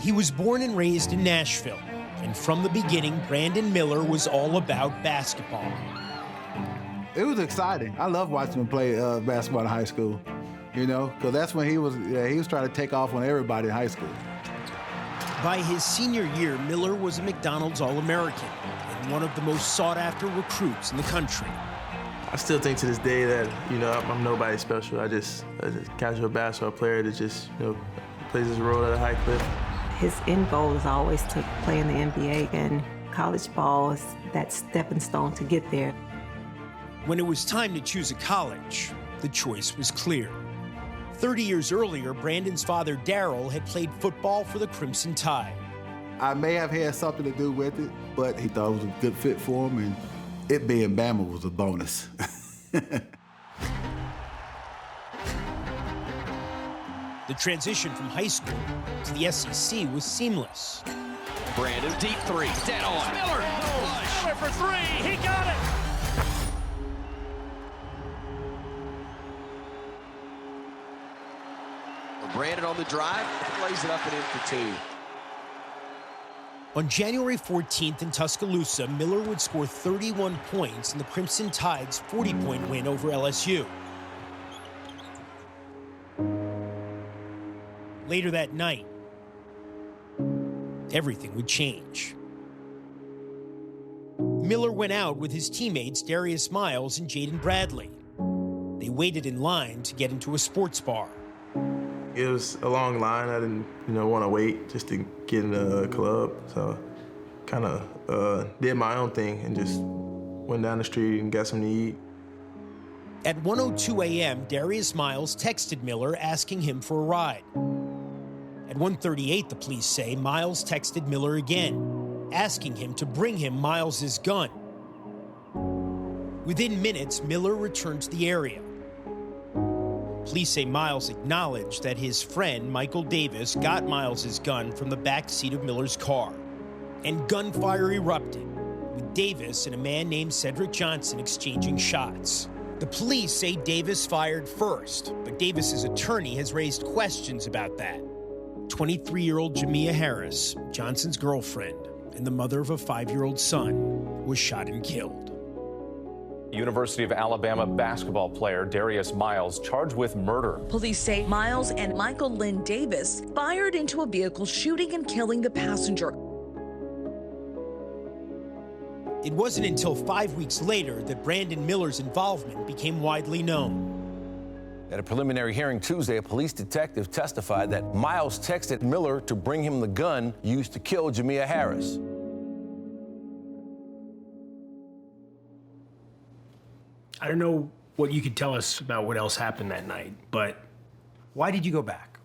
He was born and raised in Nashville, and from the beginning, Brandon Miller was all about basketball. It was exciting. I love watching him play basketball in high school, you know, because that's when he was trying to take off on everybody in high school. By his senior year, Miller was a McDonald's All-American and one of the most sought-after recruits in the country. I still think to this day that, you know, I'm nobody special. I just a casual basketball player that just, you know, plays his role at a high clip. His end goal is always to play in the NBA, and college ball is that stepping stone to get there. When it was time to choose a college, the choice was clear. 30 years earlier, Brandon's father, Darryl, had played football for the Crimson Tide. I may have had something to do with it, but he thought it was a good fit for him, and it being Bama was a bonus. The transition from high school to the SEC was seamless. Brandon, deep three, dead on. Miller, Miller for three, he got it! Brandon on the drive, lays it up and in for two. On January 14th in Tuscaloosa, Miller would score 31 points in the Crimson Tide's 40-point win over LSU. Later that night, everything would change. Miller went out with his teammates Darius Miles and Jaden Bradley. They waited in line to get into a sports bar. It was a long line. I didn't, you know, want to wait just to get in the club. So kind of did my own thing and just went down the street and got something to eat. At 1:02 a.m., Darius Miles texted Miller asking him for a ride. At 1:38, the police say, Miles texted Miller again, asking him to bring him Miles's gun. Within minutes, Miller returned to the area. Police say Miles acknowledged that his friend, Michael Davis, got Miles's gun from the back seat of Miller's car. And gunfire erupted, with Davis and a man named Cedric Johnson exchanging shots. The police say Davis fired first, but Davis's attorney has raised questions about that. 23-year-old Jamia Harris, Johnson's girlfriend, and the mother of a 5-year-old son, was shot and killed. University of Alabama basketball player Darius Miles charged with murder. Police say Miles and Michael Lynn Davis fired into a vehicle, shooting and killing the passenger. It wasn't until 5 weeks later that Brandon Miller's involvement became widely known. At a preliminary hearing Tuesday, a police detective testified that Miles texted Miller to bring him the gun used to kill Jamia Harris. I don't know what you could tell us about what else happened that night, but why did you go back?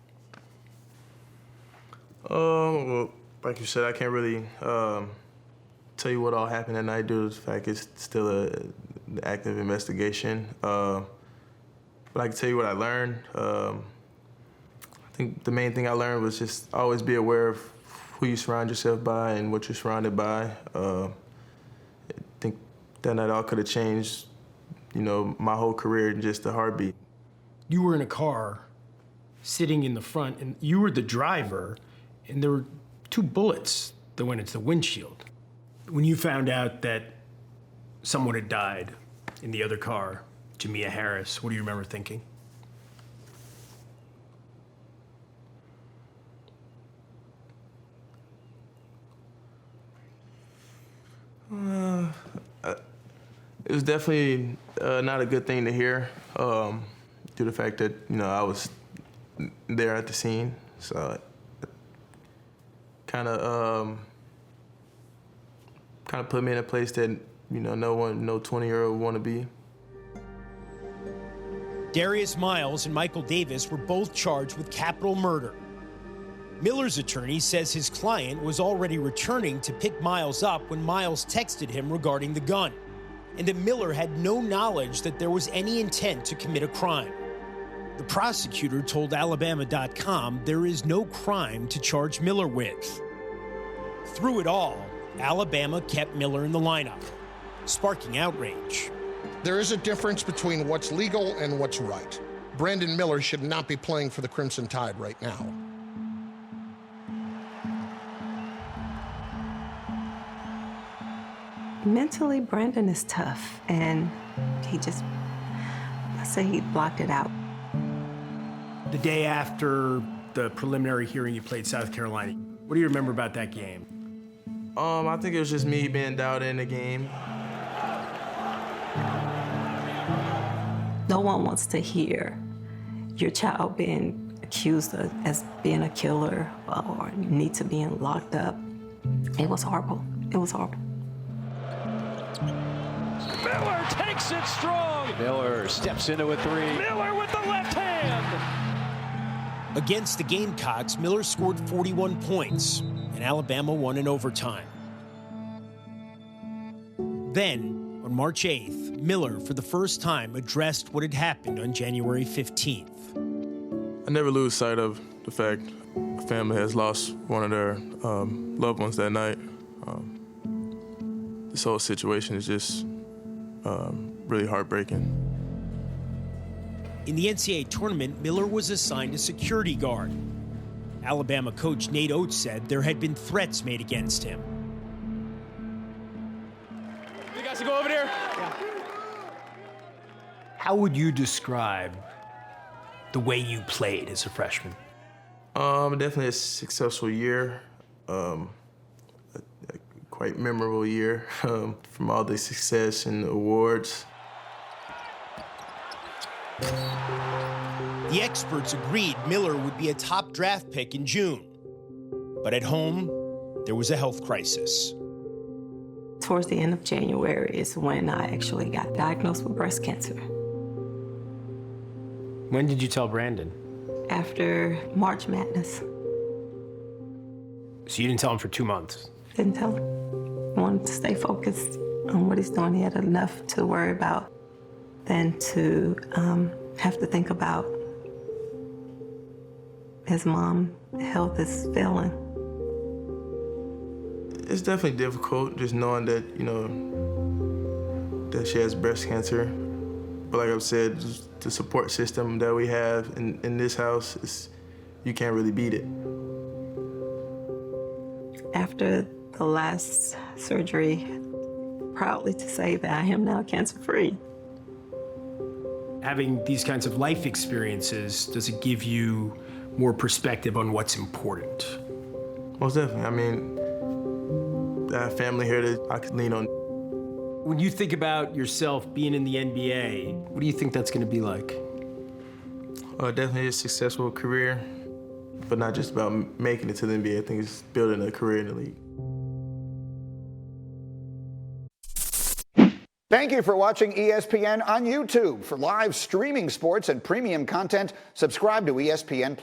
Well, like you said, I can't really tell you what all happened that night due to the fact it's still an active investigation. But I can tell you what I learned. I think the main thing I learned was just always be aware of who you surround yourself by and what you're surrounded by. I think that night all could have changed, you know, my whole career in just a heartbeat. You were in a car, sitting in the front, and you were the driver, and there were 2 bullets that went into the windshield. When you found out that someone had died in the other car, Jamia Harris, what do you remember thinking? It was definitely not a good thing to hear, due to the fact that, you know, I was there at the scene. So kind of put me in a place that, you know, no 20-year-old would want to be. Darius Miles and Michael Davis were both charged with capital murder. Miller's attorney says his client was already returning to pick Miles up when Miles texted him regarding the gun, and that Miller had no knowledge that there was any intent to commit a crime. The prosecutor told Alabama.com there is no crime to charge Miller with. Through it all, Alabama kept Miller in the lineup, sparking outrage. There is a difference between what's legal and what's right. Brandon Miller should not be playing for the Crimson Tide right now. Mentally, Brandon is tough, and I say he blocked it out. The day after the preliminary hearing, you played South Carolina. What do you remember about that game? I think it was just me being doubted in the game. No one wants to hear your child being accused of as being a killer or need to being locked up. It was horrible. It was horrible. Miller takes it strong. Miller steps into a three. Miller with the left hand. Against the Gamecocks, Miller scored 41 points, and Alabama won in overtime. Then, on March 8th, Miller, for the first time, addressed what had happened on January 15th. I never lose sight of the fact a family has lost one of their loved ones that night. This whole situation is just really heartbreaking. In the NCAA tournament, Miller was assigned a security guard. Alabama coach Nate Oates said there had been threats made against him. You guys can go over there. How would you describe the way you played as a freshman? Definitely a successful year. A quite memorable year from all the success and awards. The experts agreed Miller would be a top draft pick in June. But at home, there was a health crisis. Towards the end of January is when I actually got diagnosed with breast cancer. When did you tell Brandon? After March Madness. So you didn't tell him for 2 months? Didn't tell him. Wanted to stay focused on what he's doing. He had enough to worry about than to have to think about his mom's health is failing. It's definitely difficult just knowing that, that she has breast cancer. But like I've said, just the support system that we have in this house, you can't really beat it. After the last surgery, proudly to say that I am now cancer-free. Having these kinds of life experiences, does it give you more perspective on what's important? Most definitely. I mean, I have family here that I could lean on. When you think about yourself being in the NBA, what do you think that's going to be like? Definitely a successful career, but not just about making it to the NBA. I think it's building a career in the league. Thank you for watching ESPN on YouTube. For live streaming sports and premium content, subscribe to ESPN+.